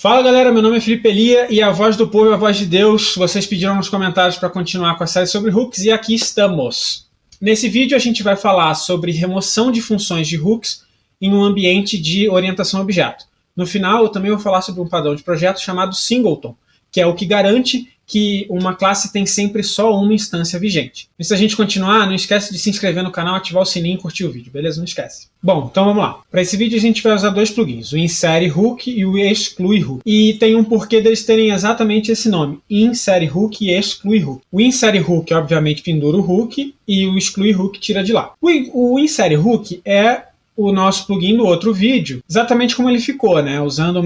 Fala galera, meu nome é Felipe Elia e a voz do povo é a voz de Deus. Vocês pediram nos comentários para continuar com a série sobre hooks e aqui estamos. Nesse vídeo a gente vai falar sobre remoção de funções de hooks em um ambiente de orientação a objeto. No final eu também vou falar sobre um padrão de projeto chamado Singleton, que é o que garante que uma classe tem sempre só uma instância vigente. E se a gente continuar, não esquece de se inscrever no canal, ativar o sininho e curtir o vídeo, beleza? Não esquece. Bom, então vamos lá. Para esse vídeo a gente vai usar dois plugins, o Insere Hook e o Exclui Hook. E tem um porquê deles terem exatamente esse nome, Insere Hook e Exclui Hook. O Insere Hook, obviamente, pendura o hook e o Exclui Hook tira de lá. O Insere Hook é o nosso plugin do outro vídeo, exatamente como ele ficou, né? Usando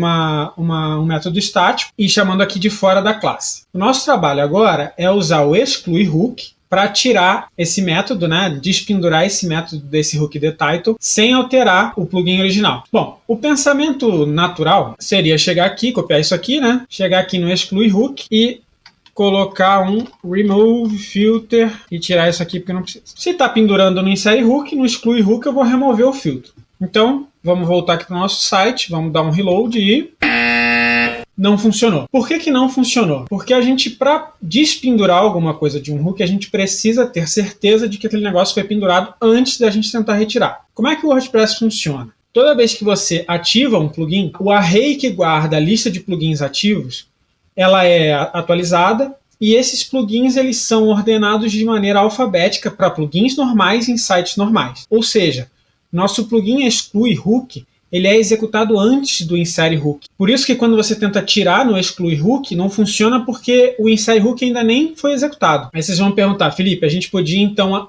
um método estático e chamando aqui de fora da classe. O nosso trabalho agora é usar o Exclui Hook para tirar esse método, né? Despendurar esse método desse hook title sem alterar o plugin original. Bom, o pensamento natural seria chegar aqui, copiar isso aqui, né? Chegar aqui no Exclui Hook e colocar um Remove Filter e tirar isso aqui porque não precisa. Se está pendurando no Insere Hook, no Exclui Hook eu vou remover o filtro. Então, vamos voltar aqui para o nosso site, vamos dar um reload e não funcionou. Por que não funcionou? Porque a gente, para despendurar alguma coisa de um hook, a gente precisa ter certeza de que aquele negócio foi pendurado antes da gente tentar retirar. Como é que o WordPress funciona? Toda vez que você ativa um plugin, o array que guarda a lista de plugins ativos ela é atualizada e esses plugins eles são ordenados de maneira alfabética para plugins normais em sites normais. Ou seja, nosso plugin Exclui Hook ele é executado antes do Insere Hook. Por isso que quando você tenta tirar no Exclui Hook não funciona porque o Insere Hook ainda nem foi executado. Aí vocês vão perguntar, Felipe, a gente podia então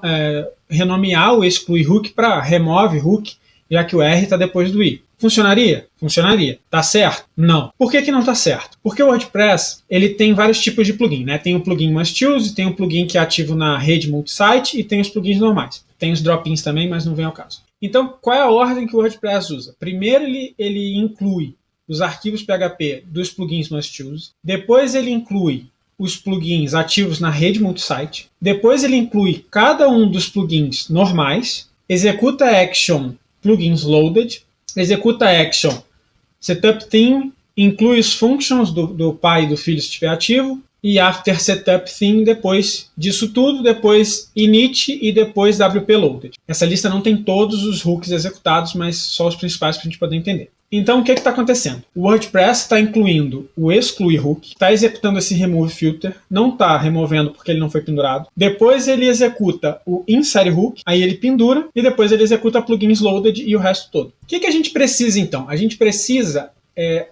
renomear o Exclui Hook para Remove Hook, já que o R está depois do I. Funcionaria? Funcionaria. Tá certo? Não. Por que não tá certo? Porque o WordPress ele tem vários tipos de plugin, né? Tem o plugin Must Use, tem o plugin que é ativo na rede multisite e tem os plugins normais. Tem os drop-ins também, mas não vem ao caso. Então, qual é a ordem que o WordPress usa? Primeiro ele inclui os arquivos PHP dos plugins Must Use. Depois ele inclui os plugins ativos na rede multisite. Depois ele inclui cada um dos plugins normais. Executa action plugins loaded. Executa action setup theme, inclui os functions do pai e do filho se estiver ativo, e after setup theme, depois disso tudo, depois init e depois wp loaded. Essa lista não tem todos os hooks executados, mas só os principais para a gente poder entender. Então o que está acontecendo? O WordPress está incluindo o Exclui Hook, está executando esse Remove Filter, não está removendo porque ele não foi pendurado. Depois ele executa o Insere Hook, aí ele pendura, e depois ele executa plugins loaded e o resto todo. O que a gente precisa então? A gente precisa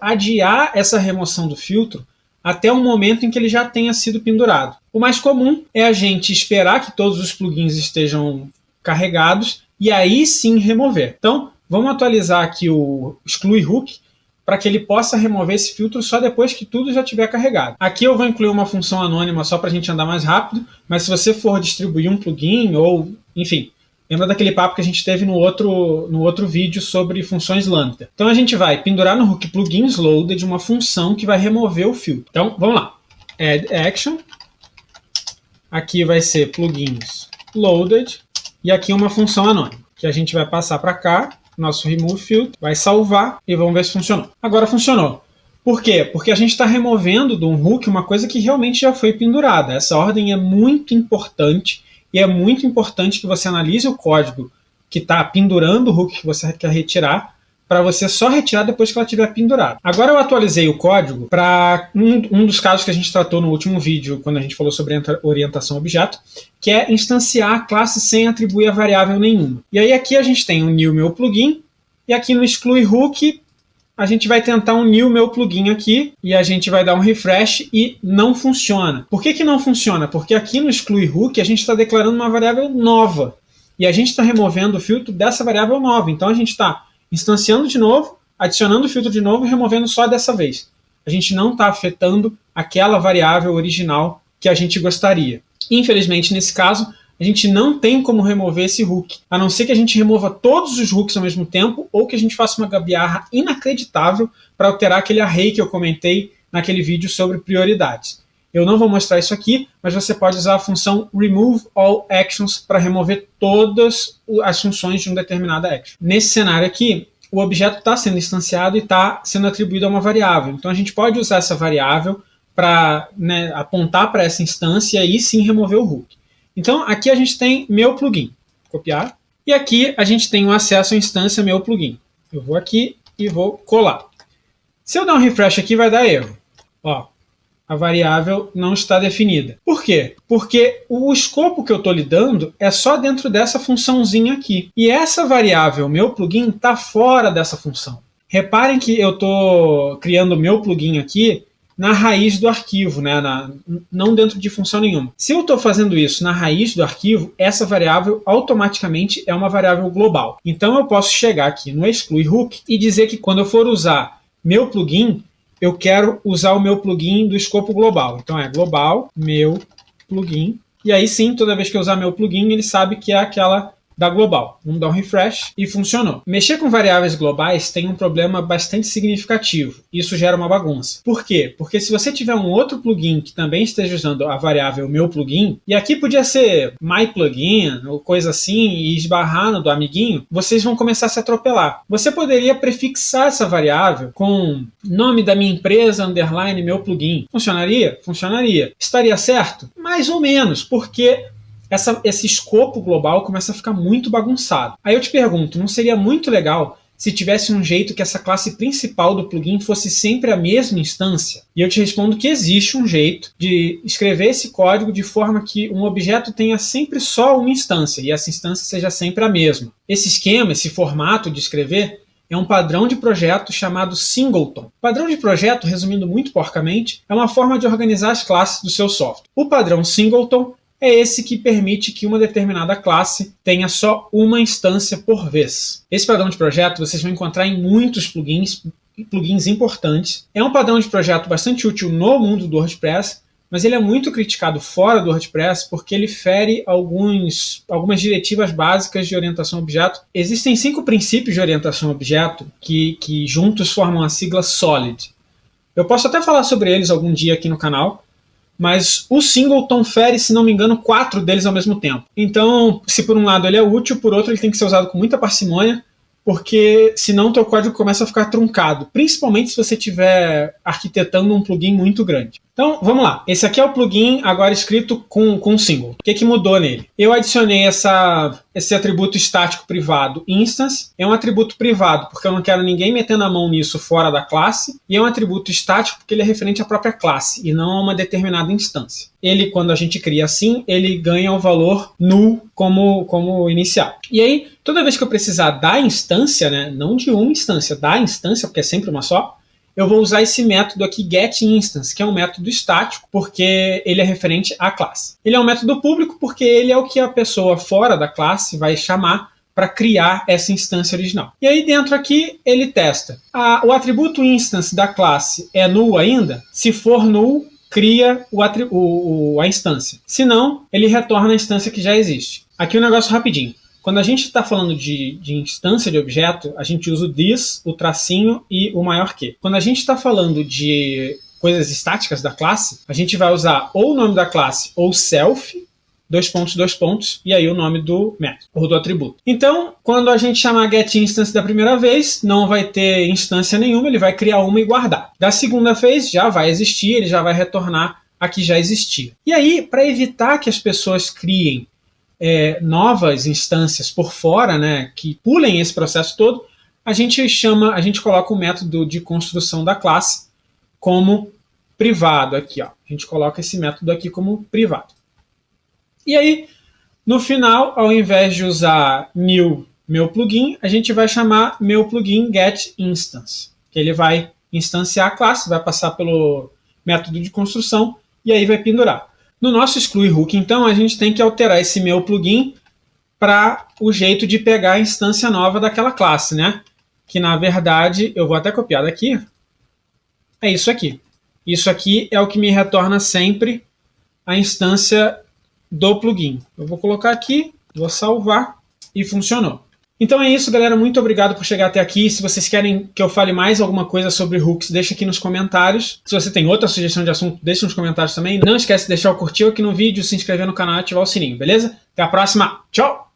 adiar essa remoção do filtro até o momento em que ele já tenha sido pendurado. O mais comum é a gente esperar que todos os plugins estejam carregados e aí sim remover. Então, vamos atualizar aqui o Exclui Hook para que ele possa remover esse filtro só depois que tudo já estiver carregado. Aqui eu vou incluir uma função anônima só para a gente andar mais rápido, mas se você for distribuir um plugin ou, enfim, lembra daquele papo que a gente teve no outro vídeo sobre funções lambda. Então a gente vai pendurar no hook plugins loaded uma função que vai remover o filtro. Então vamos lá. Add action. Aqui vai ser plugins loaded e aqui uma função anônima que a gente vai passar para cá. Nosso remove filter, vai salvar e vamos ver se funcionou. Agora funcionou. Por quê? Porque a gente está removendo de um hook uma coisa que realmente já foi pendurada. Essa ordem é muito importante e é muito importante que você analise o código que está pendurando o hook que você quer retirar para você só retirar depois que ela estiver pendurada. Agora eu atualizei o código para um dos casos que a gente tratou no último vídeo, quando a gente falou sobre orientação a objeto, que é instanciar a classe sem atribuir a variável nenhuma. E aí aqui a gente tem o new meu plugin, e aqui no Exclui Hook a gente vai tentar um new meu plugin aqui, e a gente vai dar um refresh e não funciona. Por que não funciona? Porque aqui no Exclui Hook a gente está declarando uma variável nova, e a gente está removendo o filtro dessa variável nova. Então a gente está instanciando de novo, adicionando o filtro de novo e removendo só dessa vez. A gente não está afetando aquela variável original que a gente gostaria. Infelizmente, nesse caso, a gente não tem como remover esse hook, a não ser que a gente remova todos os hooks ao mesmo tempo ou que a gente faça uma gambiarra inacreditável para alterar aquele array que eu comentei naquele vídeo sobre prioridades. Eu não vou mostrar isso aqui, mas você pode usar a função Remove All Actions para remover todas as funções de uma determinada action. Nesse cenário aqui, o objeto está sendo instanciado e está sendo atribuído a uma variável. Então a gente pode usar essa variável para, né, apontar para essa instância e aí sim remover o hook. Então aqui a gente tem meu plugin. Copiar. E aqui a gente tem o acesso à instância meu plugin. Eu vou aqui e vou colar. Se eu dar um refresh aqui, vai dar erro. Ó, a variável não está definida. Por quê? Porque o escopo que eu estou lidando é só dentro dessa funçãozinha aqui. E essa variável, meu plugin, está fora dessa função. Reparem que eu estou criando o meu plugin aqui na raiz do arquivo, né? Não dentro de função nenhuma. Se eu estou fazendo isso na raiz do arquivo, essa variável automaticamente é uma variável global. Então eu posso chegar aqui no exclui hook e dizer que quando eu for usar meu plugin, eu quero usar o meu plugin do escopo global. Então é global, meu plugin. E aí sim, toda vez que eu usar meu plugin, ele sabe que é aquela da global. Vamos dar um refresh e funcionou. Mexer com variáveis globais tem um problema bastante significativo. Isso gera uma bagunça. Por quê? Porque se você tiver um outro plugin que também esteja usando a variável meu plugin, e aqui podia ser my plugin ou coisa assim, e esbarrar no do amiguinho, vocês vão começar a se atropelar. Você poderia prefixar essa variável com nome da minha empresa, underline meu plugin. Funcionaria? Funcionaria. Estaria certo? Mais ou menos, porque esse escopo global começa a ficar muito bagunçado. Aí eu te pergunto, não seria muito legal se tivesse um jeito que essa classe principal do plugin fosse sempre a mesma instância? E eu te respondo que existe um jeito de escrever esse código de forma que um objeto tenha sempre só uma instância, e essa instância seja sempre a mesma. Esse esquema, esse formato de escrever, é um padrão de projeto chamado singleton. Padrão de projeto, resumindo muito porcamente, é uma forma de organizar as classes do seu software. O padrão singleton é esse que permite que uma determinada classe tenha só uma instância por vez. Esse padrão de projeto vocês vão encontrar em muitos plugins importantes. É um padrão de projeto bastante útil no mundo do WordPress, mas ele é muito criticado fora do WordPress porque ele fere algumas diretivas básicas de orientação a objeto. Existem 5 princípios de orientação a objeto que juntos formam a sigla SOLID. Eu posso até falar sobre eles algum dia aqui no canal, mas o singleton fere, se não me engano, 4 deles ao mesmo tempo. Então, se por um lado ele é útil, por outro ele tem que ser usado com muita parcimônia, porque senão o teu código começa a ficar truncado, principalmente se você estiver arquitetando um plugin muito grande. Então, vamos lá. Esse aqui é o plugin agora escrito com single. O que mudou nele? Eu adicionei esse atributo estático privado instance. É um atributo privado porque eu não quero ninguém metendo a mão nisso fora da classe. E é um atributo estático porque ele é referente à própria classe e não a uma determinada instância. Ele, quando a gente cria assim, ele ganha o valor null como inicial. E aí, toda vez que eu precisar da instância, né, não de uma instância, da instância, porque é sempre uma só, eu vou usar esse método aqui, getInstance, que é um método estático, porque ele é referente à classe. Ele é um método público porque ele é o que a pessoa fora da classe vai chamar para criar essa instância original. E aí dentro aqui ele testa. O atributo instance da classe é null ainda? Se for null, cria a instância. Se não, ele retorna a instância que já existe. Aqui um negócio rapidinho. Quando a gente está falando de instância de objeto, a gente usa o this, o tracinho e o maior que. Quando a gente está falando de coisas estáticas da classe, a gente vai usar ou o nome da classe ou self, dois pontos, e aí o nome do método, ou do atributo. Então, quando a gente chamar getInstance da primeira vez, não vai ter instância nenhuma, ele vai criar uma e guardar. Da segunda vez, já vai existir, ele já vai retornar a que já existia. E aí, para evitar que as pessoas criem novas instâncias por fora, né, que pulem esse processo todo, a gente coloca o método de construção da classe como privado aqui, ó. A gente coloca esse método aqui como privado. E aí, no final, ao invés de usar new meu plugin, a gente vai chamar meu plugin getInstance, que ele vai instanciar a classe, vai passar pelo método de construção e aí vai pendurar. No nosso exclui hook, então, a gente tem que alterar esse meu plugin para o jeito de pegar a instância nova daquela classe, né? Que, na verdade, eu vou até copiar daqui. É isso aqui. Isso aqui é o que me retorna sempre a instância do plugin. Eu vou colocar aqui, vou salvar e funcionou. Então é isso, galera. Muito obrigado por chegar até aqui. Se vocês querem que eu fale mais alguma coisa sobre hooks, deixa aqui nos comentários. Se você tem outra sugestão de assunto, deixa nos comentários também. Não esquece de deixar o curtir aqui no vídeo, se inscrever no canal e ativar o sininho, beleza? Até a próxima. Tchau!